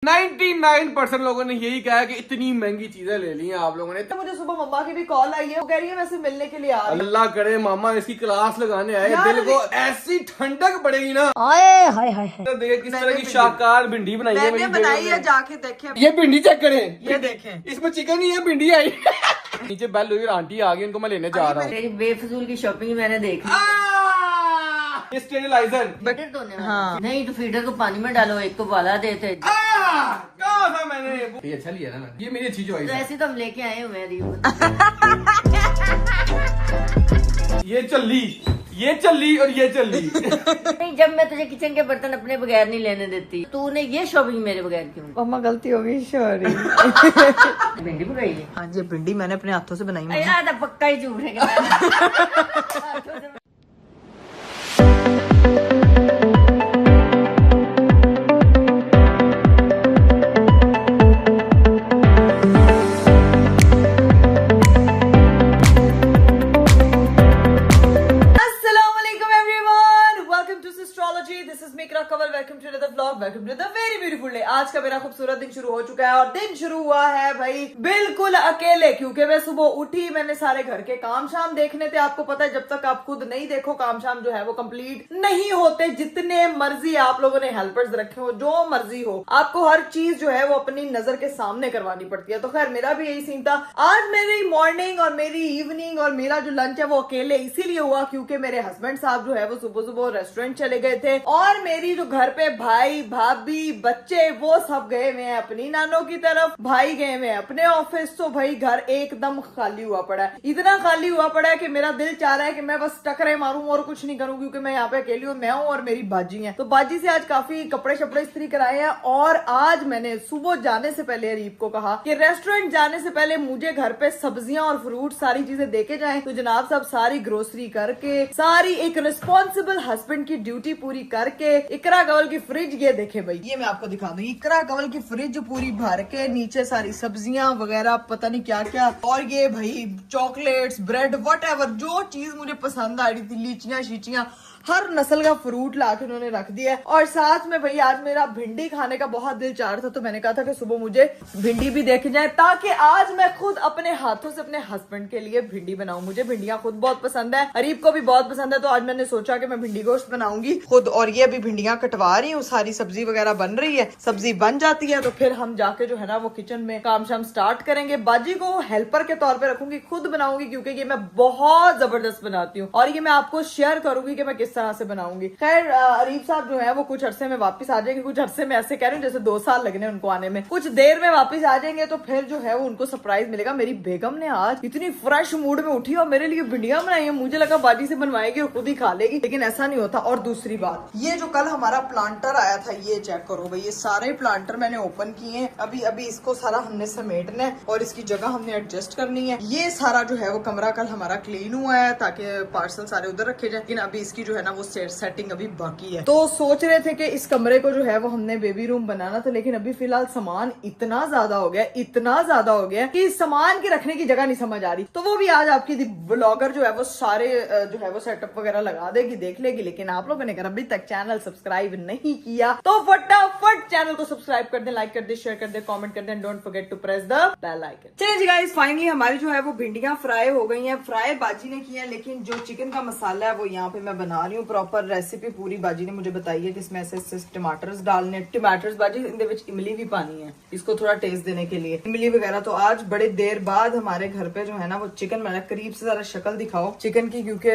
99% लोगों ने यही कहा कि इतनी महंगी चीजें ले ली हैं आप लोगों ने। तो मुझे सुबह मम्मा की भी कॉल आई है, वो कह रही है मैं सिर्फ मिलने के लिए आ रही हूं। अल्लाह करे मामा इसकी क्लास लगाने आए, दिल को ऐसी ठंडक पड़ेगी ना। हाय हाय हाय। तो देख किस तरह की शाहकार भिंडी बनाई है। मैंने बनाई है, जाके देखें। ये भिंडी चेक करें, ये देखें, इसमें चिकन ही है, भिंडी आई। नीचे बेल हुई, आंटी आ गई, उनको मैं लेने जा रहा हूँ। तेरी बेफजूल की शॉपिंग मैंने देख ली। ये स्टेरिलाइजर फीडर धोने वाला। हाँ। नहीं तो फीडर को पानी में डालो, एक को बाला देते। कहा था मैंने ये अच्छा लिया ना मैंने, ये मेरी अच्छी चॉइस तो है। ऐसे तो हम लेके आए हुए हैं। ये चली और ये चली। नहीं, जब मैं तुझे किचन के बर्तन अपने बगैर नहीं लेने देती, तूने ये शॉपिंग मेरे बगैर क्यों? मम्मा गलती हो गई, सॉरी। भिंडी पकाई है। हाँ जी, भिंडी मैंने अपने हाथों से बनाई है। यार पक्का ही झूठ है। आज का मेरा खूबसूरत दिन शुरू हो चुका है और दिन शुरू हुआ है भाई बिल्कुल अकेले, क्योंकि मैं सुबह उठी, मैंने सारे घर के काम शाम देखने थे। आपको पता है जब तक आप खुद नहीं देखो काम शाम जो है वो कंप्लीट नहीं होते। जितने मर्जी आप लोगों ने हेल्पर्स रखे हो, जो मर्जी हो, आपको हर चीज जो है वो अपनी नजर के सामने करवानी पड़ती है। तो खैर मेरा भी यही सीन था। आज मेरी मॉर्निंग और मेरी इवनिंग और मेरा जो लंच है वो अकेले इसीलिए हुआ क्योंकि मेरे हस्बैंड साहब जो है वो सुबह सुबह रेस्टोरेंट चले गए थे और मेरी जो घर पे भाई भाभी बच्चे वो सब गए हुए हैं अपनी नानों की तरफ, भाई गए हुए हैं अपने ऑफिस। तो भाई घर एकदम खाली हुआ पड़ा है, इतना खाली हुआ पड़ा है कि मेरा दिल चाह रहा है कि मैं बस टकरे मारूं और कुछ नहीं करूं, क्योंकि मैं यहाँ पे अकेली हूँ, मैं हूँ और मेरी बाजी है। तो बाजी से आज काफी कपड़े शपड़े इस्त्री कराए हैं और आज मैंने सुबह जाने से पहले अरीब को कहा कि रेस्टोरेंट जाने से पहले मुझे घर पे सब्जियां और फ्रूट सारी चीजें देके जाएं। तो जनाब साहब सारी ग्रोसरी करके, सारी एक रिस्पॉन्सिबल हस्बैंड की ड्यूटी पूरी करके, इकरा कंवल की फ्रिज ये देखे भाई, ये मैं आपको दिखा दूंगी, इकरा कंवल की फ्रिज पूरी भर के, नीचे सारी सब्जियां वगैरह पता नहीं क्या क्या, और ये भाई चॉकलेट्स ब्रेड वट जो चीज मुझे पसंद आ रही थी, लीचियां शीचियां, हर नस्ल का फ्रूट लाके उन्होंने रख दिया है। और साथ में भाई आज मेरा भिंडी खाने का बहुत दिल चाह रहा था, तो मैंने कहा था कि सुबह मुझे भिंडी भी देखी जाए ताकि आज मैं खुद अपने हाथों से अपने हस्बैंड के लिए भिंडी बनाऊं। मुझे भिंडियां खुद बहुत पसंद है, अरीब को भी बहुत पसंद है, तो आज मैंने सोचा कि मैं भिंडी गोश्त बनाऊंगी खुद। और ये अभी भिंडियां कटवा रही हूँ, सारी सब्जी वगैरह बन रही है, सब्जी बन जाती है तो फिर हम जाके जो है ना वो किचन में काम शाम स्टार्ट करेंगे। बाजी को हेल्पर के तौर पर रखूंगी, खुद बनाऊंगी क्योंकि ये मैं बहुत जबरदस्त बनाती हूँ और ये मैं आपको शेयर करूंगी कि मैं किस तरह से बनाऊंगी। खैर अरीब साहब जो है वो कुछ अरसे में वापस आ जाएंगे, कुछ अरसे में ऐसे कह रहे हैं जैसे 2 साल लगने उनको आने में, कुछ देर में वापस आ जाएंगे। तो फिर जो है वो उनको सरप्राइज मिलेगा। मेरी बेगम ने आज इतनी फ्रेश मूड में उठी और मेरे लिए भिंडियां बनाई है, मुझे लगा बाजी से बनवाएगी और खुद ही खा लेगी, लेकिन ऐसा नहीं होता। और दूसरी बात, ये जो कल हमारा प्लांटर आया था, ये चेक करो भाई, ये सारे प्लांटर मैंने ओपन किए हैं। अभी इसको सारा हमने समेटना है और इसकी जगह हमने एडजस्ट करनी है। ये सारा जो है वो कमरा कल हमारा क्लीन हुआ है ताकि पार्सल सारे उधर रखे जाए, लेकिन अभी इसकी जो है ना वो सेटिंग अभी बाकी है। तो सोच रहे थे कि इस कमरे को जो है वो हमने बेबी रूम बनाना था, लेकिन अभी फिलहाल सामान इतना ज्यादा हो गया कि सामान की रखने की जगह नहीं समझ आ रही। तो वो भी आज आपकी ब्लॉगर जो है वो सारे जो है वो सेटअप वगैरह लगा देगी, देख लेगी। लेकिन आप लोगों ने अगर अभी तक चैनल सब्सक्राइब नहीं किया तो फटाफट चैनल को सब्सक्राइब कर दे, लाइक कर दे, शेयर कर दे, कमेंट कर दे, don't forget to press the bell icon. चलिए जी गाइस, फाइनली हमारी जो है वो भिंडियां फ्राई हो गई हैं। फ्राई बाजी ने किया, लेकिन जो चिकन का मसाला है वो यहाँ पे मैं बना रही हूँ। प्रॉपर रेसिपी पूरी बाजी ने मुझे बताई है कि इसमें ऐसे टमाटर डालने, टमाटर बाजी इनके विच इमली भी पानी है इसको थोड़ा टेस्ट देने के लिए, इमली वगैरह। तो आज बड़े देर बाद हमारे घर पे जो है ना वो चिकन बना। करीब से जरा शक्ल दिखाओ चिकन की, क्योंकि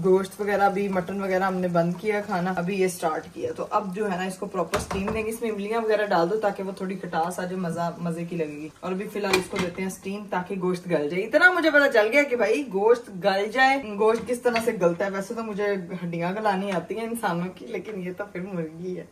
गोश्त वगैरह भी, मटन वगैरह हमने बंद किया खाना, अभी ये स्टार्ट किया। तो अब जो है ना इसको प्रॉपर स्टीम देंगे, इसमें इमलियां वगैरह डाल दो ताकि वो थोड़ी खटास आ जाए, मजे की लगेगी। और अभी फिलहाल इसको देते हैं स्टीम ताकि गोश्त गल जाए। इतना मुझे पता चल गया कि भाई गोश्त गल जाए। गोश्त किस तरह से गलता है, वैसे तो मुझे हड्डियां गलानी आती है इंसानों की, लेकिन ये तो फिर मुर्गी है।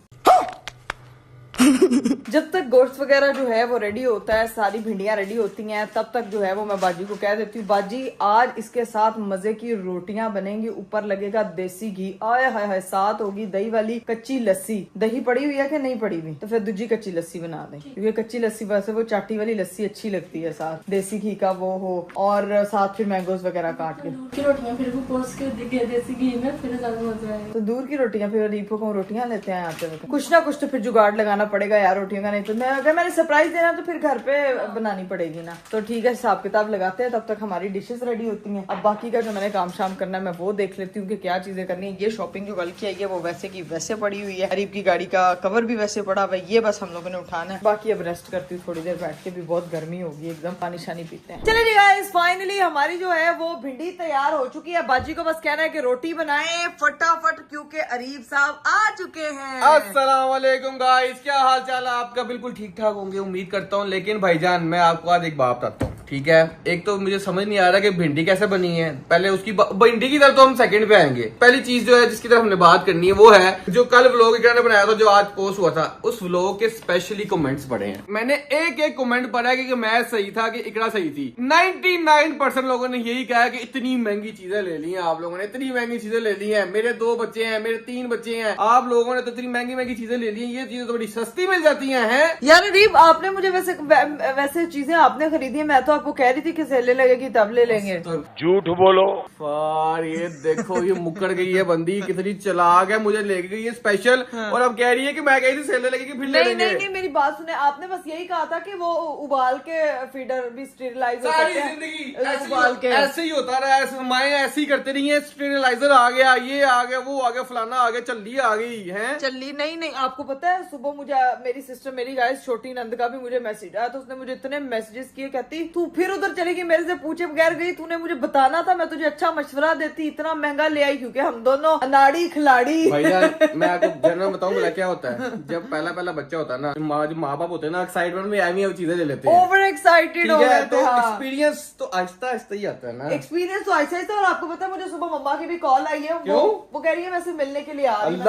जब तक गोश्त वगैरह जो है वो रेडी होता है, सारी भिंडियां रेडी होती हैं, तब तक जो है वो मैं बाजी को कह देती हूँ, बाजी आज इसके साथ मजे की रोटियां बनेंगी, ऊपर लगेगा देसी घी, आय हाय हाय, साथ होगी दही वाली कच्ची लस्सी। दही पड़ी हुई है कि नहीं पड़ी हुई, तो फिर दूजी कच्ची लस्सी बना दें, क्योंकि कच्ची लस्सी वैसे वो चाटी वाली लस्सी अच्छी लगती है, साथ देसी घी का वो हो, और साथ फिर मैंगोज वगैरह काट के रोटियां फिर वो पोस्ट के देसी घी में फिर ज्यादा मजा आएगा। तो दूर की रोटियां, फिर अरीब को रोटियां लेते हैं आते हुए, कुछ ना कुछ तो फिर जुगाड़ लगाना पड़ेगा। पड़ेगा यार रोटियों का, नहीं तो मैं अगर मैंने सरप्राइज देना तो फिर घर पे बनानी पड़ेगी ना। तो ठीक है, हिसाब किताब लगाते हैं, तब तक हमारी डिशेस रेडी होती हैं। अब बाकी का जो मैंने काम शाम करना है मैं वो देख लेती हूँ कि क्या चीजें करनी है। ये शॉपिंग जो कल की आई है वो वैसे की वैसे पड़ी हुई है, गरीब की गाड़ी का कवर भी वैसे पड़ा हुआ है, ये बस हम लोगों ने उठाना है। बाकी अब रेस्ट करती हूँ थोड़ी देर बैठ के, भी बहुत गर्मी होगी एकदम, पानी शानी पीते हैं। चलिए गाइस, फाइनली हमारी जो है वो भिंडी तैयार हो चुकी है। बाजी को बस कहना है कि रोटी बनाए फटाफट, क्योंकि अरीब साहब आ चुके हैं। अस्सलाम वालेकुम गाइस, क्या हाल चाल है आपका? बिल्कुल ठीक ठाक होंगे उम्मीद करता हूँ। लेकिन भाईजान मैं आपको आज एक बात बताता हूँ, ठीक है? एक तो मुझे समझ नहीं आ रहा कि भिंडी कैसे बनी है। पहले उसकी भिंडी की तरफ तो हम सेकंड पे आएंगे। पहली चीज जो है जिसकी तरफ हमने बात करनी है वो है जो कल व्लॉग इकरा ने बनाया था, जो आज पोस्ट हुआ था, उस व्लॉग के स्पेशली कमेंट्स पढ़े हैं मैंने। एक एक कमेंट पढ़ा कि मैं सही था कि इकरा सही थी। 99% लोगों ने यही कहा कि इतनी महंगी चीजें ले ली हैं आप लोगों ने, इतनी महंगी चीजें ले ली हैं। मेरे 2 बच्चे हैं, मेरे 3 बच्चे हैं, आप लोगों ने तो इतनी महंगी महंगी चीजें ले ली हैं, ये चीजें तो बड़ी सस्ती मिल जाती हैं। यार अरीब, आपने मुझे वैसे चीजें आपने खरीदी है, मैं तो आपको कह रही थी कि सेल लगेगी तब ले लेंगे। तो झूठ बोलो। फार ये देखो, ये मुक्कड़ गई है बंदी, कितनी चलाक है, मुझे ले गई है स्पेशल। और अब कह रही है कि मैं कही थी सेल लगेगी फिर ले लेंगे। नहीं, मेरी बात सुने, आपने बस यही कहा था कि वो उबाल के फीडर भी स्टेरिलाइज हो सारी सकते हैं। जिंदगी उबाल के ऐसे ही होता रहा है, माएं ऐसे ही करते रही हैं। स्टेरिलाइजर आ गया, ये आ गया, वो आ गया, फलाना आ गया, चल्ली आ गई है। चल्ली नहीं, आपको पता है सुबह मुझे मेरी सिस्टर, मेरी गाइस छोटी नंद का भी मुझे मैसेज आया, तो उसने मुझे इतने मैसेजेस किए, कहती तू फिर उधर चलेगी, मेरे से पूछे बगैर गई, तूने मुझे बताना था, मैं तुझे अच्छा मशवरा देती, इतना महंगा ले आई, क्योंकि हम दोनों अनाड़ी खिलाड़ी। भैया मैं आपको जनरल बताऊं बोला क्या होता है, जब पहला बच्चा होता है ना, जो माँ बाप होते हैं ना, एक्साइटमेंट में एमी चीजें ले लेते हैं, ओवर एक्साइटेड हो ठीक गए है? थे। तो हाँ। एक्सपीरियंस तो आहिस्ता आहिस्ता ही आता है ना। एक्सपीरियंस तो ऐसा ही था। और आपको पता है मुझे सुबह मम्मा की भी कॉल आई है, वो कह रही है मैं से मिलने के लिए आ रही हूं।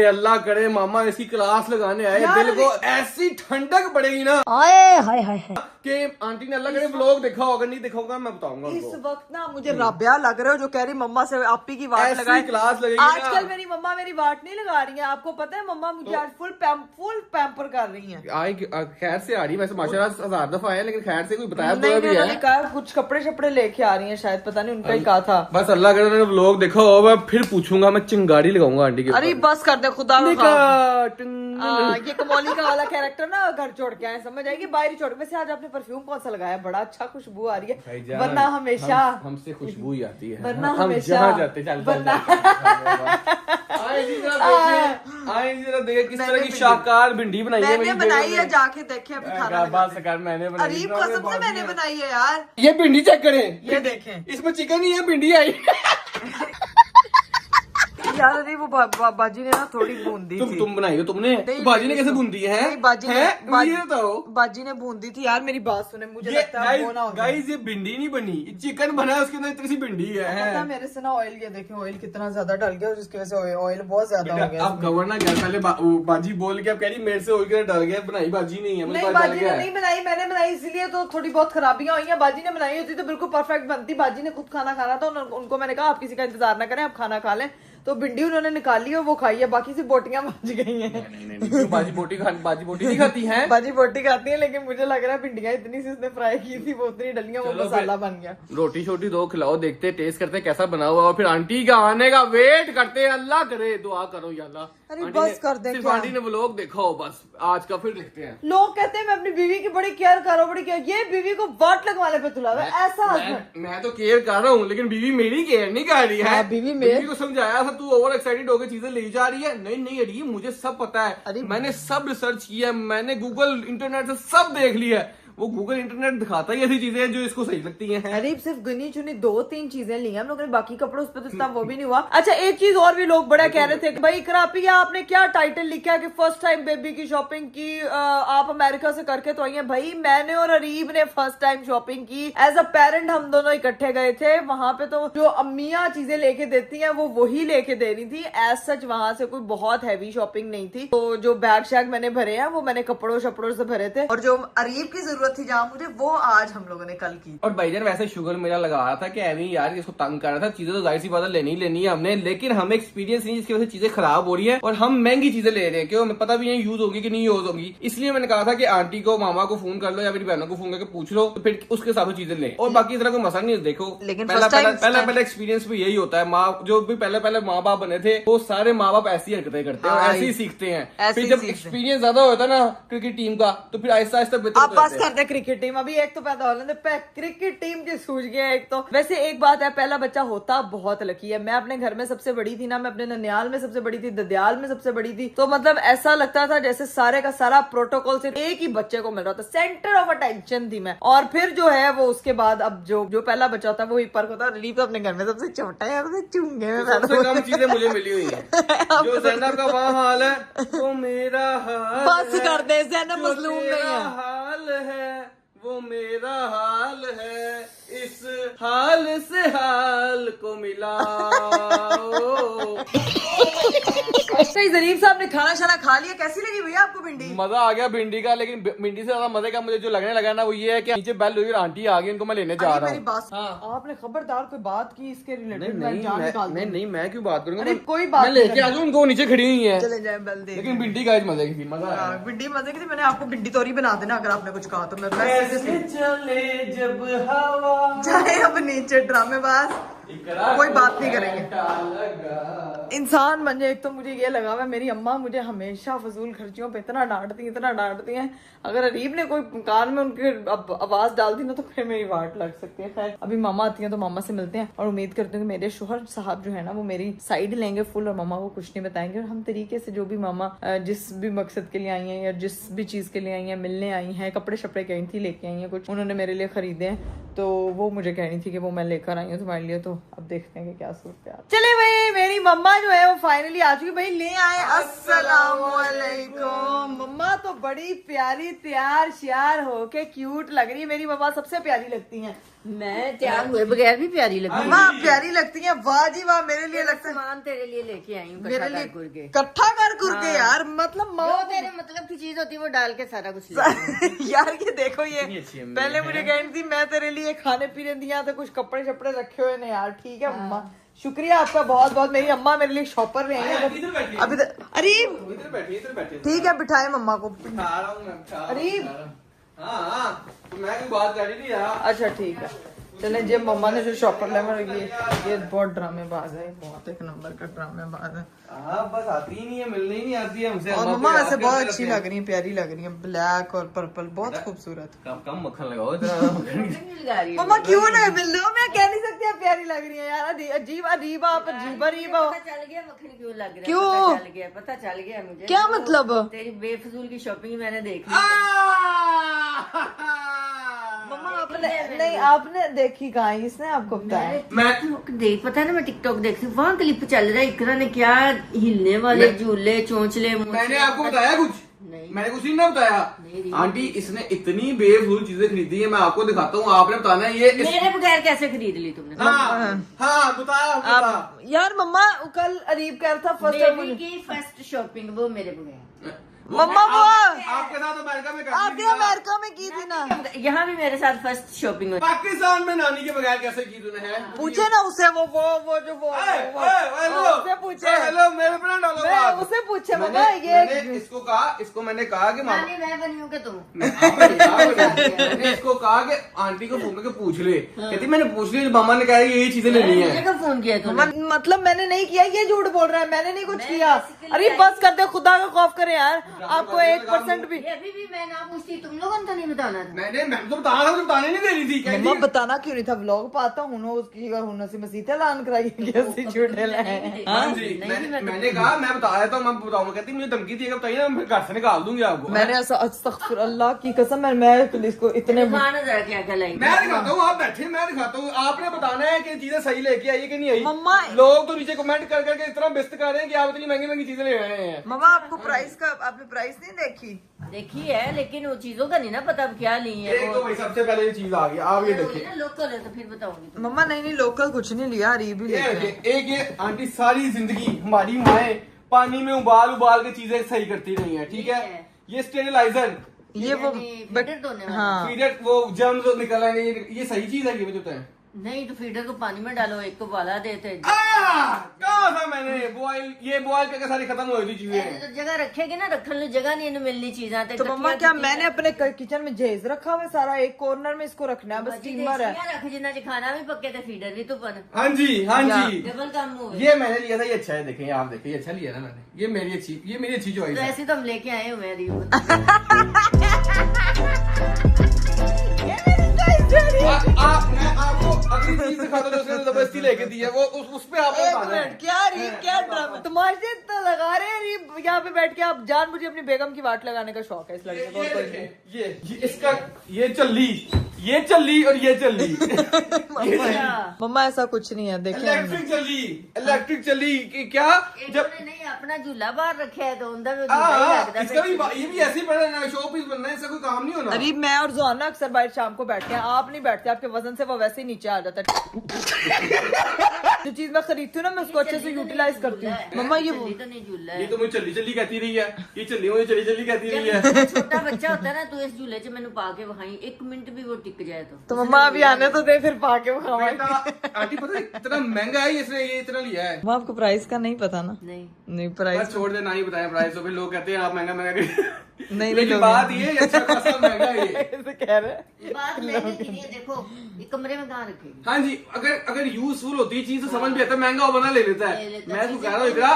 अल्लाह करे मामा इसकी क्लास लगाने आए, दिल को ऐसी ठंडक पड़ेगी ना कि आंटी ने अल्लाह करे व्लॉग देखा होगा, नहीं देखा होगा मैं बताऊंगा इस उनको। वक्त ना मुझे राबिया लग रहे हो जो कह रही मम्मा से आप ही की वाट ऐसी लगाए। क्लास लगेगी आजकल ना। मेरी मम्मा मेरी वाट नहीं लगा रही है, आपको पता है मम्मा मुझे आज फुल पैम्पर कर रही है। खैर से आ रही है वैसे, माशाल्लाह 1000 दफा है, लेकिन खैर से कोई बताया तो नहीं, भी उन्होंने है। कहा कुछ कपड़े शपड़े लेके आ रही हैं, शायद पता नहीं उनका ही कहा था। बस अल्लाह करे उन्होंने व्लॉग देखा होगा, फिर पूछूंगा, मैं चिंगारी लगाऊंगा आंटी के अरे बस कर दे खुदा का ऊपर। ये कमौली का वाला कैरेक्टर ना घर छोड़ के आए, समझ आएगी, बाहर छोड़। वैसे आज आपने परफ्यूम कौन सा लगाया? बड़ा अच्छा खुशबू आ रही है, भाईजान, वरना हमेशा हमसे खुशबू ही आती है, वरना हम हमेशा जहाँ जाते चल आए जरा देखे किस तरह की शाहकार भिंडी बनाई है। मैंने बनाई है, जाके देखे अभी खाना लगा। मैंने बनाई, अरीब कसम से मैंने बनाई है यार। ये भिंडी चेक करें, ये देखें, इसमें चिकन ही है, भिंडी आई। यार अरे वो बाजी ने ना थोड़ी बूंदी थी। तुम बनाई हो तुमने? नहीं, बाजी ने कैसे बूंदी है? नहीं, बाजी ने ये बताओ। बाजी ने बूंदी थी यार, मेरी बात सुने, मुझे लगता है वो ना हो गया। गाइस ये भिंडी नहीं बनी, चिकन बना है, उसके अंदर इतनी सी भिंडी है। पता मेरे से ना ऑयल, ये देखें ऑयल कितना ज्यादा डल गया, और इसकी वजह से ऑयल बहुत ज्यादा हो गया। अब गवर्नर घर पहले बाजी बोल के अब कह रही मेरे से ऑयल डल गया, बनाई बाजी नहीं है। मुझे नहीं, पता चल बाजी गया ने नहीं बनाई, मैंने बनाई, इसीलिए तो थोड़ी बहुत खराबियां हुई हैं। बाजी ने बनाई होती तो बिल्कुल परफेक्ट बनती। बाजी ने खुद खाना खाना था, उनको मैंने कहा आप किसी का इंतजार ना करें, आप खाना खा लें, तो भिंडी उन्होंने निकाली और वो खाई है, बाकी से बोटियां बच गई हैं। नहीं, बाजी बोटी नहीं खाती है। बाजी बोटी खाती है, लेकिन मुझे लग रहा है भिंडियां इतनी सी उसने फ्राई की थी, वो उतनी डलियां, वो मसाला बन गया। रोटी छोटी दो खिलाओ, देखते टेस्ट करते कैसा बना हुआ, और फिर आंटी का आने का वेट करते हैं। अल्लाह करे दुआ करो या अल्लाह। अरे आंटी बस ने- कर दे सिर्फ क्या? आंटी ने व्लॉग देखा हो बस आज का, फिर देखते हैं। लोग कहते हैं मैं अपनी बीवी की बड़ी केयर कर रहा हूँ, बड़ी केयर, ये बीवी को वाट लगवाने पे तुला हुआ है, ऐसा हस्बैंड। मैं तो केयर कर रहा हूँ, लेकिन बीवी मेरी केयर नहीं कर रही है। हाँ, बीवी को समझाया था तू ओवर एक्साइटेड होकर चीजें ले जा रही है। नहीं अड़ी, मुझे सब पता है, मैंने सब रिसर्च किया, मैंने गूगल इंटरनेट से सब देख लिया है। वो गूगल इंटरनेट दिखाता ही ऐसी चीजें जो इसको सही लगती हैं। अरे सिर्फ गिनी चुनी 2-3 चीजें ली हैं हम लोगों ने, बाकी कपड़ों उस पर तो इतना वो भी नहीं हुआ। अच्छा एक चीज और भी लोग बड़ा कह रहे थे कि भाई करापिया आपने क्या टाइटल लिखा है कि फर्स्ट टाइम बेबी की शॉपिंग की, आप अमेरिका से करके तो आई हैं। भाई मैंने और अरीब ने फर्स्ट टाइम शॉपिंग की, एज अ पेरेंट हम दोनों इकट्ठे गए थे वहां पे, तो जो अम्मियां चीजें लेके देती हैं वो वही लेके दे रही थी। एज सच वहां से कोई बहुत हैवी शॉपिंग नहीं थी, तो जो बैग शैग मैंने भरे हैं वो मैंने कपड़ों शपड़ों से भरे थे, और जो अरीब की जरूरत जरूरत थी जहाँ मुझे, वो आज हम लोगों ने कल की। और भाईजान वैसे शुगर मेरा लगा रहा था कि एमी यार इसको तंग कर रहा था, चीजें तो जाहिर सी बात है लेनी है हमने, लेकिन हमें एक्सपीरियंस नहीं जिसकी वजह से चीजें खराब हो रही है और हम महंगी चीजें ले रहे हैं, क्यों हमें पता भी नहीं यूज होगी कि नहीं यूज होगी। इसलिए मैंने कहा था कि आंटी को मामा को फोन कर लो या मेरी बहनों को फोन करके पूछ लो, तो फिर उसके हिसाब से चीजें लें। और बाकी इस तरह कोई मसला नहीं है। देखो लेकिन पहला एक्सपीरियंस भी यही होता है, माँ जो भी पहले माँ बाप बने थे वो सारे माँ बाप ऐसी हरकतें करते हैं और ऐसे ही सीखते हैं। फिर जब एक्सपीरियंस ज्यादा होता है ना क्रिकेट टीम का, तो फिर आहिस्ता आहिस्ता आप पास करते क्रिकेट टीम। अभी एक तो पैदा हो लेते, क्रिकेट टीम के सूझ गया एक तो। वैसे एक बात है, पहला बच्चा होता बहुत लकी है। मैं अपने घर में सबसे बड़ी थी ना, मैं अपने ननियाल में सबसे बड़ी थी, ददियाल में सबसे बड़ी थी, तो मतलब ऐसा लगता था जैसे सारे का सारा प्रोटोकॉल सिर्फ एक ही बच्चे को मिल रहा था, सेंटर ऑफ अटेंशन थी मैं। और फिर जो है वो उसके बाद अब जो पहला बच्चा होता है वो ही पर्क होता है। रिलीफ तो अपने घर में सबसे छोटा है, चुंगे में सबसे कम चीजें मुझे मिली हुई है। जो ज़ैनब का वहाँ हाल है वो मेरा हाल बस कर दे, ज़ैनब मजलूम नहीं है। हाल है वो मेरा हाल है, इस हाल से हाल को मिलाओ। अच्छा जरीफ साहब ने खाना शाना खा लिया, कैसी लगी भैया आपको भिंडी? मजा आ गया भिंडी का, लेकिन भिंडी से ज्यादा मजे का मुझे जो लगने लगा ना वो ये है कि नीचे बेल हुई और आंटी आ गई, उनको मैं लेने जा रहा मेरी हूँ। बात हाँ। आपने खबरदार कोई बात की इसके रिलेटेड? नहीं मैं क्यों बात करूंगा, अरे कोई बात मैं लेके आ जाऊँ, उनको नीचे खड़ी हुई है। चले जाए बेल दे। लेकिन भिंडी का मजे की थी, मजा आया। भिंडी मजे की थी। मैंने आपको भिंडी तोरी बना देना अगर आपने कुछ कहा तो। मैं चले जब हवा चाहे अब नीचे ड्रामेबाज, कोई बात नहीं करेंगे। इंसान बन जाए। एक तो मुझे ये लगा हुआ है, मेरी अम्मा मुझे हमेशा फजूल खर्चियों पे इतना डांटती हैं। अगर अरीब ने कोई कान में उनके आवाज डाल दी ना तो फिर मेरी वाट लग सकती है। खैर अभी मामा आती हैं तो मामा से मिलते हैं और उम्मीद करते हैं कि मेरे शोहर साहब जो है ना वो मेरी साइड लेंगे फुल और मामा को कुछ नहीं बताएंगे। और हम तरीके से जो भी मामा जिस भी मकसद के लिए आई हैं या जिस भी चीज के लिए आई हैं, मिलने आई हैं, कपड़े शपड़े कहीं थी लेके आई हैं, कुछ उन्होंने मेरे लिए खरीदे हैं तो वो मुझे कहनी थी कि वो मैं लेकर आई हूँ तुम्हारे लिए। तो अब देखते हैं कि क्या सूरत है। चले भाई मेरी मम्मा जो है वो फाइनली आ चुकी। भाई ले आए अस्सलाम वालेकुम। मम्मा तो बड़ी प्यारी तैयार श्यार होके क्यूट लग रही है। मेरी मम्मा सबसे प्यारी लगती हैं। मैं तैयार हुए बगैर भी प्यारी लगती हूँ। मम्मा प्यारी लगती हैं। वाह जी वाह, मेरे लिए लगता है सामान तेरे लिए लेके आई हूँ, मेरे लिए करके। इकट्ठा कर के यार, मतलब जो तेरे मतलब की चीज होती है वो डाल के सारा कुछ ले। यार ये देखो ये अच्छी है पहले मुझे कहनी थी मैं तेरे लिए खाने पीने दिया तो कुछ कपड़े शपड़े रखे हुए ने यार। ठीक है मम्मा, शुक्रिया आपका बहुत बहुत। मेरी अम्मा मेरे लिए शॉपर में आई है अभी तक। अरे इधर बैठे ठीक है बिठाए मम्मा को। अरे हाँ तो मैं कोई बात कर रही थी यार। अच्छा ठीक है चले। जब मम्मा ने जो शॉपर ले ये बहुत ड्रामेबाज है, बहुत एक नंबर का ड्रामेबाज है। हाँ बस आती ही नहीं है, मिलने ही नहीं आती है हमसे। और मम्मा वैसे बहुत अच्छी लग रही है, प्यारी लग रही है, ब्लैक और पर्पल बहुत खूबसूरत। कम मक्खन लगाओ मम्मा क्यों ना मिल लो, मैं कह नहीं सकती आप प्यारी लग रही है यार। अजीब अजीब आप अजीब अजीब। पता चल गया मक्खन क्यों लग रहा है? क्यों? पता चल गया मुझे। क्या मतलब? तेरी बेफजूल की शॉपिंग मैंने देख ली। मम्मा आपने नहीं आपने देखी कहाँ? इसने आपको बताया? मैं देख पता है ना, मैं टिकटॉक देखती हूँ, वहाँ क्लिप चल रहा है। इकरा ने क्या हिलने वाले झूले चोंचले। मैंने आपको बताया कुछ? नहीं मैंने कुछ नहीं बताया। आंटी इसने इतनी बेफजूल चीजें खरीदी है, मैं आपको दिखाता हूँ, आपने बताना है ये मेरे बगैर कैसे खरीद ली तुमने? हाँ बताया यार मम्मा कल अरीब कह रहा था बेबी की फर्स्ट शॉपिंग वो मेरे बगैर। मम्मा वो आपके साथ अमेरिका में आपने अमेरिका में की थी ना? यहाँ भी मेरे साथ फर्स्ट शॉपिंग हुई। पाकिस्तान में नानी के बगैर कैसे की तूने? है पूछे ना उसे वो जो वो उसे पूछे। हेलो मेरे पे ना डालो बात। उसे पूछे मम्मा ये इसको मैंने कहा कि नानी मैं बनी हूँ कि तुम? मैंने इसको कहा कि आंटी को फोन करके पूछ ले। कहती मैंने पूछ लिया, मामा ने कहा यही चीजें लेनी है। मुझे कब फोन किया तुमने? मतलब मैंने नहीं किया, ये झूठ बोल रहा है, मैंने नहीं कुछ किया। अरे बस कर दे, खुदा का खौफ करे यार। आपको 1% भी अभी भी मैं ना पूछती तुम लोगों ने तो नहीं बताना था। मैं तो बताना था, बताने नहीं दे रही थी। मम्मा बताना क्यों नहीं था? व्लॉग पाता हूँ ना उसकी हुन से मसीते ऐलान कराई कैसी झूठे लाए। हाँ जी मैंने कहा मैं बताया था, मैं बताऊंगा। कहती मुझे धमकी दी, बताइए मैं घर से निकाल दूंगी आपको। मैंने ऐसा अस्तगफुर अल्लाह की कसम मैं इसको इतने जरा क्या क्या लाई। मैं दिखाता हूँ, आप बैठे मैं दिखाता हूँ। आपने बताना है कि चीजें सही लेके आई है कि नहीं आई। मम्मा लोग तो नीचे कमेंट कर करके इतना बेइज्जत कर रहे हैं कि आप इतनी महंगी महंगी चीजें ले रहे हैं। मम्मा आपको प्राइस का आपने प्राइस नहीं देखी है, लेकिन वो चीजों का नहीं ना पता अब क्या ली है। एक तो भाई सबसे पहले ये चीज आ गई, आप ये देखिए। लोकल है तो फिर बताऊंगी। मम्मा नहीं लोकल कुछ नहीं लिया, अरीब ही एक ये आंटी सारी जिंदगी हमारी माएं पानी में उबाल के चीजें सही करती रही हैं, ठीक है। ये स्टेरिलाइजर ये वो फीडर धोने वाला। हाँ फीडर वो जर्म्स निकल आएंगे, ये सही चीज है, ये मुझे बताएं। नहीं तो फीडर को पानी में डालो, एक को उबाला देते। कहा था मैंने बॉयल, ये बॉयल करके सारी खत्म हो गई चीजें। ऐसे तो जगह रखेगी ना, रखने जगह नहीं इन्हें मिलनी चीजें। तो मम्मा क्या मैंने अपने किचन में जहेज रखा हुआ है सारा, एक कॉर्नर में इसको रखना है, बस स्टीमर है। रख जिन्ना जी खाना भी पक्के थे, फीडर भी तो बन हाँ जी हाँ जी, डबल काम हो गया। ये मैंने लिया था, ये अच्छा है, देखें आप देखें, ये अच्छा लिया ना मैंने, ये मेरी अच्छी चॉइस तो है। ऐसे तो हम लेके आए हुए हैं मैं आपको अगली चीज दिखाता हूं जो उसने जबरदस्ती लेके दी है, वो उस पे आपको खाना है। क्या रीब क्या ड्रामा तुम्हारे तो लगा रहे हैं रीब, यहाँ पे बैठ के आप जान मुझे अपनी बेगम की वाट लगाने का शौक है इस लड़के को। और कोई नहीं। ये इसका ये चल्ली और ये चल्ली मम्मा ऐसा कुछ नहीं है, देखिए इलेक्ट्रिक चल्ली क्या जब नहीं अपना झूला बाहर रखे है तो उनका भी इसका भी ये भी ऐसे ही पड़ा है, शो पीस बनना है, इसका कोई काम नहीं होना। अरे मैं और जोहाना अक्सर बाहर शाम को बैठते हैं, आप नहीं बैठते, आपके वजन से वो वैसे ही नीचे आ जाता है। जो चीज मैं खरीदती हूँ ना मैं उसको अच्छे से यूटिलाइज करती हूँ। मम्मा ये तो नहीं झूला ये है, तो मुझे चल्ली कहती रही है, ये चल्ली मुझे चल्ली कहती रही है। छोटा बच्चा होता है ना तो इस झूले से मैंने पा के वहाई 1 मिनट भी वो टिक जाए तो मम्मा अभी आने तो दे, फिर पाके वो खावा। बेटा आंटी पता है इतना महंगा है, इसने ये इतना लिया है। मम्मा आपको प्राइस का नहीं पता ना? नहीं प्राइस बस छोड़ दे, ना ही बताया प्राइस, तो फिर लोग कहते हैं आप महंगा नहीं लेकिन बात ये अच्छा खासा महंगा है ये। ऐसे कह रहे हैं। ये बात महंगी की नहीं है, देखो ये कमरे में कहाँ रखेगी। हाँ जी, अगर यूजफुल होती है चीज तो समझ भी आता है, महंगा बना ले लेता ले है। लेता है। मैं तो कह रहा हूँ इकरा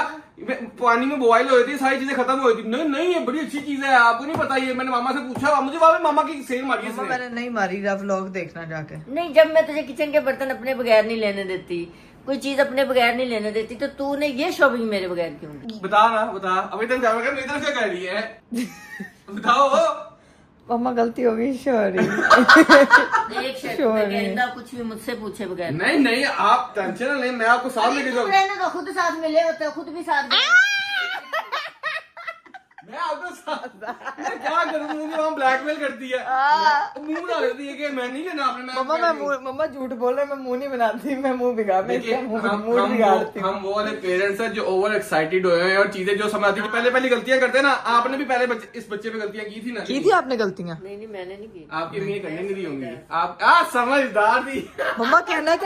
पानी में बॉयल हो जाती है, सारी चीजें खत्म हो जाती है। नहीं ये बड़ी अच्छी चीज है, आपको नहीं पता। ये मैंने मामा से पूछा, मुझे वहां पे मामा की सेल मारी है मम्मा इसने। मैंने नहीं मारी, व्लॉग देखना जाके। नहीं जब मैं तुझे किचन के बर्तन अपने बगैर नहीं लेने देती, कोई चीज अपने बगैर नहीं लेने देती, तो तूने ये शॉपिंग मेरे बगैर क्यों की? बता ना बता, अभी तक जाओगे मेरी तरफ क्या कह रही है बताओ। मम्मा गलती हो गई, सॉरी। एक शर्ट Sure में नहीं। गेंदा कुछ भी मुझसे पूछे बगैर। नहीं आप टेंशन ना लें, मैं आपको साथ लेके जाऊँ। रहने दो, खुद साथ मिले होते, खुद भी साथ मैं आपको साथ मैं क्या करूँ, मुझे वहाँ ब्लैकमेल करती है, मुंह बना देती है कि मैं नहीं लेना आपने। मम्मा झूठ बोल रहे, मैं मुंह नहीं बनाती, मैं मुंह बिगाड़ देखिए, मुंह बिगाड़ती हूँ। हम वो वाले पेरेंट्स हैं जो ओवर एक्साइटेड हुए हैं और चीजें जो समझ आती है पहले गलतियां करते हैं ना। आपने भी पहले इस बच्चे पे गलतियां की थी ना। की थी आपने गलतियाँ? नहीं मैंने नहीं की। आपकी अम्मी ने करने नहीं दी होंगी। आप समझदार थी। मम्मा कहना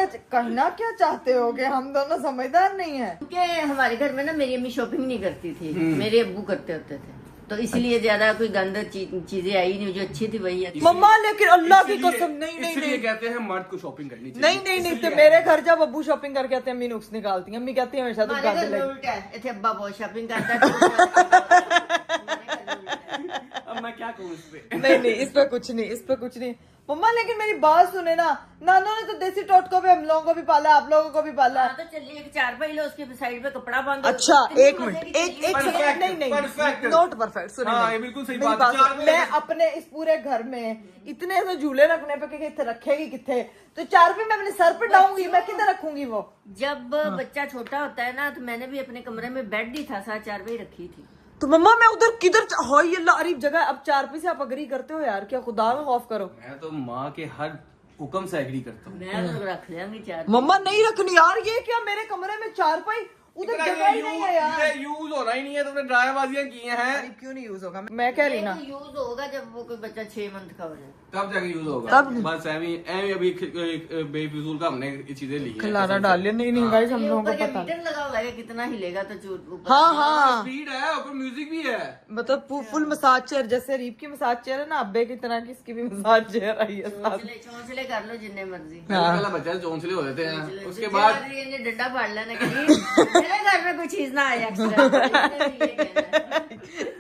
क्या चाहते हो कि हम दोनों समझदार नहीं है? क्योंकि हमारे घर में ना मेरी अम्मी शॉपिंग नहीं करती थी, मेरे अब्बू करते होते थे, तो इसलिए ज्यादा कोई गंद चीजें आई नहीं, जो अच्छी थी वही अच्छी। मम्मा लेकिन अल्लाह की कसम नहीं इसलिए कहते हैं मर्द को शॉपिंग करनी चाहिए। नहीं तो मेरे घर जब अब्बू शॉपिंग करके आते हैं अम्मी नुक्स निकालती है। अम्मी कहती है हमेशा तो हमारे गंद घर में लगे। उल्टा है, इतने अब्बा बहुत शॉपिंग करता है। अब मैं क्या कहूँ इस पे। नहीं इस पे कुछ नहीं मम्मा। लेकिन मेरी बात सुने ना, नानों ने तो देसी टोटकों पे हम लोगों को भी पाला, आप लोगों को भी पाला। हाँ, तो चलिए एक 4 लो, उसके साइड पे कपड़ा बांधो। अच्छा इतनी एक मजे मिनट, की एक चीज़ सेकंड, नहीं Perfect. Not perfect. सुनिए हाँ, मेरी- ये बिल्कुल सही मेरी बात है। सुनिए। मैं अपने इस पूरे घर में इतने से झूले रखने पे कि कितने रखेगी कितने, तो 4 मैं अपने सर पे डाऊंगी, मैं किधर रखूंगी वो? जब बच्चा छोटा होता है ना, तो मैंने भी अपने कमरे में बेड ही था, 4 रखी थी। तो मम्मा मैं उधर किधर हाय अल्लाह अरीब जगह। अब 4 से आप अग्री करते हो यार, क्या खुदा में खौफ करो। मैं तो माँ के हर हुक्म से एग्री करता हूँ। मैं तो रख लेंगी 4। मम्मा नहीं रखनी यार, ये क्या मेरे कमरे में 4 उधर जगह ही नहीं है यार। यूज होना ही नहीं है, तुमने ड्रायाबाजियां की हैं। अरे क्यों नहीं यूज होगा? मैं कह रही ना यूज होगा जब वो कोई बच्चा 6 मंथ का हो जाए, तब जाके यूज होगा। तब बस अभी अभी बेफिजूल का हमने ये चीजें ली हैं। खिलाना डाल लिया। नहीं गाइस हम ये लोगों को ऊपर के पता मीटर लगा हुआ है, कितना हिलेगा तो चोट ऊपर। हाँ स्पीड है, ऊपर म्यूजिक भी है। मतलब फुल मसाज चेयर, जैसे रीप की मसाज चेयर है ना, अब्बे की तरह की इसकी भी मसाज चेयर आई है साथ। चौंसले कर लो जितने मर्जी। पहला बच्चा चौंसले हो जाते हैं, उसके बाद डंडा फाड़ लेना कहीं मेरे घर में कोई चीज ना आए एक्स्ट्रा।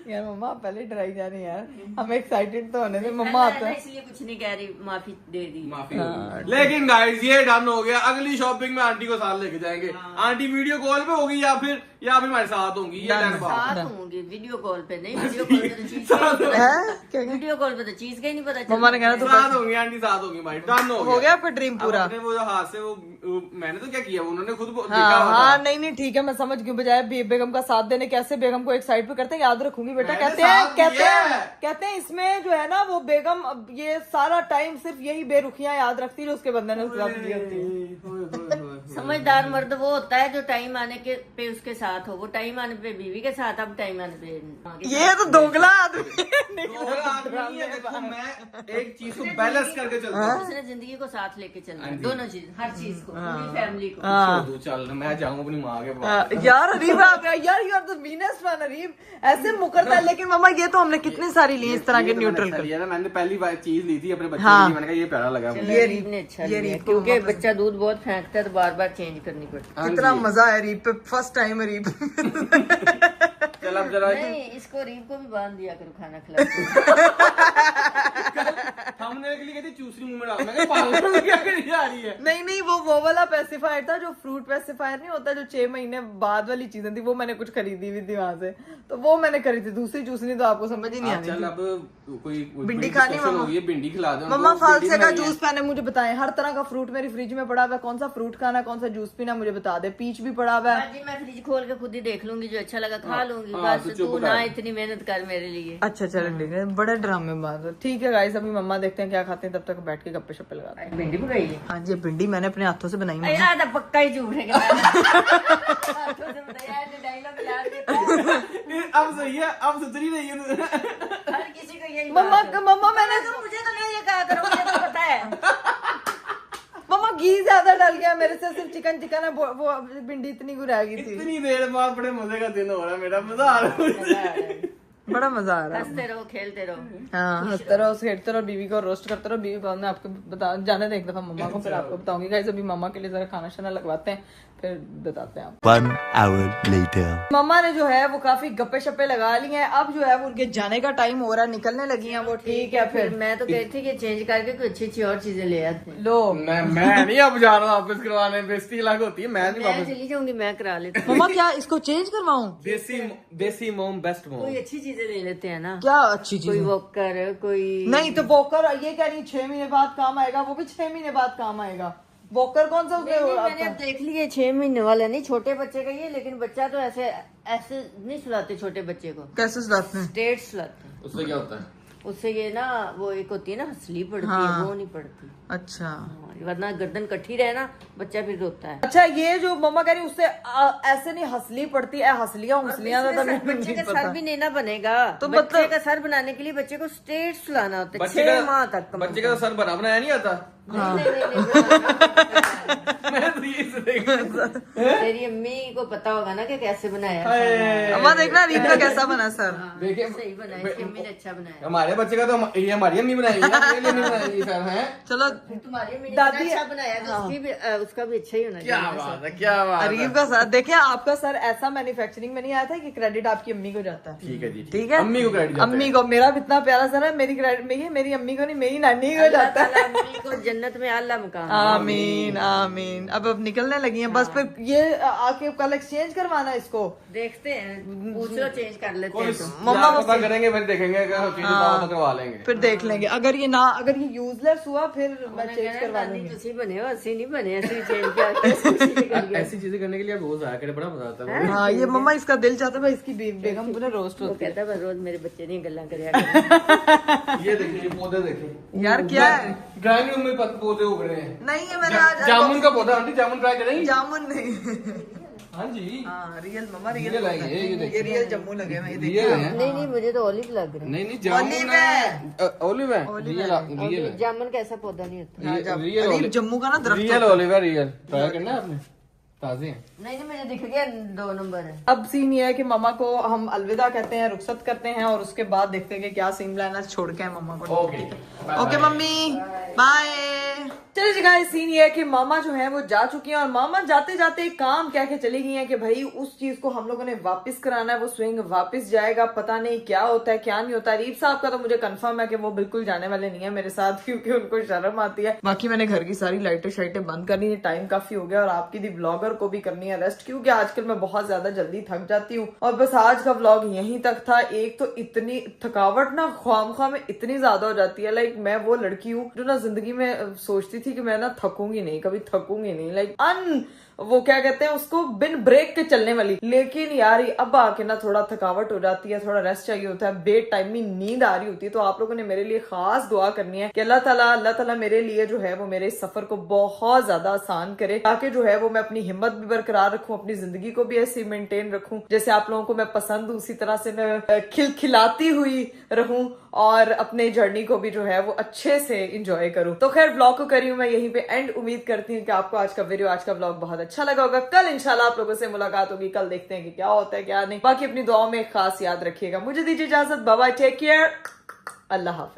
यार मम्मा पहले डराई जा रही यार, हम एक्साइटेड तो होने दे। मम्मा आता है इसलिए कुछ नहीं कह रही, माफी दे दी। माफी होगी। लेकिन गाइस ये डन हो गया, अगली शॉपिंग में आंटी को साथ लेके जाएंगे। आंटी वीडियो कॉल पे होगी या फिर हमारे साथ होंगी। ये डन बात। साथ होंगी, वीडियो कॉल पे नहीं। वीडियो कॉल पे तो चीज वीडियो कॉल पे तो चीज का ही नहीं पता चलता। मम्मा ने कहना तो साथ होंगी, आंटी साथ होंगी भाई, डन हो गया आपका ड्रीम पूरा। अपने वो जो हाथ से वो मैंने तो क्या किया, उन्होंने खुद देखा हाँ हुआ हाँ था। नहीं ठीक है, मैं समझ गई। बजाय बेगम का साथ देने कैसे बेगम को एक साइड पे करते हैं, याद रखूंगी बेटा। मैंने कहते साथ दिया है। हैं इसमें जो है ना वो बेगम अब ये सारा टाइम सिर्फ यही बेरुखियां याद रखती है जो उसके बंदे ने उसके साथ की होती है। समझदार मर्द वो होता है जो टाइम आने के पे उसके साथ हो, वो टाइम आने पे बीवी के साथ, अब टाइम आने पे ये तो दोगला आदमी है। और आदमी है, देखो मैं एक चीज को बैलेंस करके चलता हूँ। उसने जिंदगी को साथ लेके चलना है, दोनों चीज, हर चीज को, पूरी फैमिली को। हाँ। छोड़ दो, चल मैं जाऊँ अपनी माँ के पास। यार अरीब आप यार you are the meanest one Areeb, ऐसे मुकरता है। लेकिन मम्मा ये तो हमने कितनी सारी ली इस तरह के न्यूट्रल कर। ना मैंने पहली बार चीज ली थी अपने बच्चे हाँ। के लिए, मैंने कहा ये प्यारा लगा मुझे। ये रीब ने अच्छा ये लिया, रीब को क्योंकि मम्मा बच्चा दूध बहुत फेंकता है तो बार बार चेंज करनी पड़ती है। कितना मजा है रीब पे, फर्स्ट टाइम रीब। चल अब जरा नहीं, इसको रीब को भी बांध दिया करो खाना खिला। हमने के लिए कहती चूसरी मुंह में डाल, मैं कहा पागल में क्या करी जा रही है। नहीं वो वाला पेसिफायर था जो फ्रूट पेसिफायर नहीं होता, जो 6 महीने बाद वाली चीजें थी, वो मैंने कुछ खरीदी हुई थी वहां से, तो वो मैंने खरीदी। दूसरी चूसनी तो आपको समझ ही नहीं आनी। चल अब कोई भिंडी खानी discussion मम्मा? होगी है, भिंडी खिला दो मम्मा हमको, फालसे भिंडी का बनाई है। जूस पहले मुझे बताएं, हर तरह का फ्रूट मेरी फ्रिज में पड़ा हुआ है, कौन सा फ्रूट खाना, कौन सा जूस पीना मुझे बता दे। पीच भी पड़ा हुआ है। जी मैं फ्रिज खोल के खुद ही देख लूंगी, जो अच्छा लगा खा लूंगी। हाँ, बस तो चुप तू कर। ना इतनी मेहनत कर मेरे लिए। अच्छा चलो ठीक है, बड़े ड्रामे बात है। ठीक है गाइस, अभी मम्मा देखते हैं क्या खाते हैं, तब तक बैठ के गप्पे शप्पे लगाते हैं। भिंडी पकाई है हाँ जी, भिंडी मैंने अपने हाथों से बनाई है। यार तो पक्का ही झूठ है कि हाथों से बताया, ऐसे डायलॉग याद देता है। अब सही है, अब सुधरी नहीं है। हर किसी को यही मम्मा बात है। मम्मा मैंने तो मुझे तो नहीं ये कहा करो, मुझे तो पता है। मम्मा घी ज्यादा डल गया मेरे से, सिर्फ चिकन चिकन है, वो भिंडी इतनी को रह गई थी। इतनी देर बाद बड़े मजे का दिन हो रहा है मेरा, मजा आ रहा है। बड़ा मजा आ रहा है। हंसते रहो, खेलते रहो। हाँ, हंसते रहो, खेलते रहो, बीवी को रोस्ट करते रहो। बीवी को मैं आपको बता जाने दें एक दफा मम्मा को, फिर आपको बताऊंगी। गाइस अभी मम्मा के लिए जरा खाना शाना लगवाते हैं, फिर बताते हैं आपको। 1 hour later. मम्मा ने जो है वो काफी गप्पे शप्पे लगा लिए हैं, अब जो है वो उनके जाने का टाइम हो रहा है, निकलने लगी हैं वो। ठीक है फिर मैं तो कहती थी कि चेंज करके कोई अच्छी अच्छी और चीजें ले आते हैं। लो। मैं नहीं अब जा रहा हूँ वापस करवाने, बेइज्जती अलग होती है, मैं नहीं मैं वापस। चली जाऊंगी, मैं करा लेती हूँ। मम्मा क्या इसको चेंज करवाऊं? देसी मोम बेस्ट मोम। कोई अच्छी चीजें ले लेते हैं ना, क्या अच्छी कोई चीज? वॉकर, कोई नहीं तो वॉकर ये कह रही 6 महीने बाद काम आएगा, वो भी 6 महीने बाद काम आएगा। वॉकर कौन सा नहीं, उसमें मैंने अब देख लिया 6 महीने वाला नहीं, छोटे बच्चे का ये। लेकिन बच्चा तो ऐसे ऐसे नहीं सुलाते छोटे बच्चे को, कैसे सुलाते हैं? स्ट्रेट सुलाते हैं। उससे क्या होता है? उससे ये ना वो एक होती है ना हंसली पड़ती है, हाँ। वो नहीं पड़ती। अच्छा हाँ, वरना गर्दन कट्ठी रहे ना बच्चा फिर रोता है। अच्छा, ये जो मम्मा कह रही उससे ऐसे नहीं हंसली पड़ती है, हंसलियां हंसलियां ज्यादा बच्चे का सर भी नहीं ना बनेगा, तो तो बच्चे मतलब- का सर बनाने के लिए बच्चे को स्ट्रेट सुलाना होता है बच्चे 6 का- माह तक। बच्चे का तो सर बना बनाया नहीं आता। नहीं, मैं तो ये से देख रहा था। तेरी अम्मी को पता होगा ना कि कैसे बनाया है। अम्मा देखना रीत का कैसा बना सर। देखिए सही बनाया, इसकी अम्मी ने अच्छा बनाया। हमारे बच्चे का तो ये हमारी अम्मी बनाएगी ना, मेरे लिए नहीं बनाएगी सर। है चलो तुम्हारी अम्मी ने दादी- इतना अच्छा बनाया तो उसकी भी उसका भी अच्छा ही होना क्या चाहिए। बात है, क्या बात है। अरीब का सर देखिए, आपका सर ऐसा मैन्युफैक्चरिंग में नहीं आया था कि क्रेडिट आपकी अम्मी को जाता है। ठीक है जी, ठीक है, अम्मी को क्रेडिट जाता है। अम्मी को। मेरा भी इतना प्यारा सर है, मेरी क्रेडिट में मेरी अम्मी को नहीं, मेरी नानी को अल्लाह जाता है। ताला अम्मी को जन्नत में आला मुकाम। आमीन आमीन। अब निकलने लगी हैं बस, फिर ये आके कल एक्सचेंज करवाना इसको। देखते हैं, पूछ लो, चेंज कर लेते कोई हैं तो। मम्मा पता करेंगे, फिर देखेंगे अगर चीज तो करवा लेंगे। फिर देख लेंगे, अगर ये यूजलेस हुआ फिर मैं चेंज करवा लूंगी। तुसी बने हो, असि नहीं बने, असि चेंज किया। ऐसी चीजें करने के लिए रोज आया करे, बड़ा मजा आता है। हाँ, ये मम्मा इसका दिल चाहता है इसकी बेगम पूरे रोस्ट वो होती है। कहता है बस रोज मेरे बच्चे नहीं गल्ला करया। ये देखिए, ये पौधे देखिए यार क्या है? ड्राइंग रूम में पौधे उग रहे हैं। नहीं है मैंने आज जामुन का पौधा, आंटी जामुन ट्राई करेंगी? जामुन नहीं। हाँ जी, हाँ रियल मम्मा रियल रियल है ये देखिए। ये रियल जम्मू लगे हुए हैं, ये रियल देखिए। है। नहीं नहीं, मुझे तो ऑलिव लग रहा है। नहीं नहीं, जामुन Olive है, ओलिव है, रियल रियल ऑलिव है, जामुन का ऐसा पौधा नहीं होता। रियल अरीब जम्मू का ना दरख्त रियल ओलिव है, रियल ट्राई करना है आपने, ताजे हैं। नहीं नहीं, मुझे दिख गया 2 नंबर है। अब सीन ये है कि मम्मा को हम अलविदा कहते हैं, रुखसत करते हैं, और उसके बाद देखते हैं कि क्या सीन प्लान छोड़ के है मम्मा को। Okay, okay mummy bye. चलिए जी गाइस, सीन ये है कि मामा जो है वो जा चुकी हैं, और मामा जाते जाते एक काम कह के चली गई हैं कि भाई उस चीज को हम लोगों ने वापस कराना है, वो स्विंग वापस जाएगा। पता नहीं क्या होता है क्या नहीं होता है। रीब साहब का तो मुझे कंफर्म है कि वो बिल्कुल जाने वाले नहीं है मेरे साथ, क्योंकि उनको शर्म आती है। बाकी मैंने घर की सारी लाइटें शाइटें बंद करनी है, टाइम काफी हो गया, और आपकी दी ब्लॉगर को भी करनी है रेस्ट, क्योंकि आजकल मैं बहुत ज्यादा जल्दी थक जाती हूँ। और बस आज का व्लॉग यहीं तक था। एक तो इतनी थकावट ना ख्वामख्वाह में इतनी ज्यादा हो जाती है, लाइक मैं वो लड़की हूँ जो ना जिंदगी में सोचती थी कि मैं ना थकूंगी नहीं, कभी थकूंगी नहीं, लाइक वो क्या कहते हैं उसको, बिन ब्रेक के चलने वाली। लेकिन यार अब आके ना थोड़ा थकावट हो जाती है, थोड़ा रेस्ट चाहिए होता है, बे टाइमी नींद आ रही होती है। तो आप लोगों ने मेरे लिए खास दुआ करनी है कि अल्लाह ताला मेरे लिए जो है वो मेरे इस सफर को बहुत ज्यादा आसान करे, ताकि जो है वो मैं अपनी हिम्मत भी बरकरार रखूं, अपनी जिंदगी को भी ऐसे मेंटेन रखूं जैसे आप लोगों को मैं पसंद हूं, उसी तरह से मैं खिलखिलाती हुई रहूं और अपने जर्नी को भी जो है वो अच्छे से इंजॉय करूं। तो खैर व्लॉग को करी हूं मैं यहीं पे एंड। उम्मीद करती हूँ कि आपको आज का वीडियो, आज का व्लॉग बहुत अच्छा लगा होगा। कल इंशाल्लाह आप लोगों से मुलाकात होगी, कल देखते हैं कि क्या होता है क्या नहीं। बाकी अपनी दुआओं में खास याद रखिएगा। मुझे दीजिए इजाजत, बाय बाय, टेक केयर, अल्लाह हाफिज।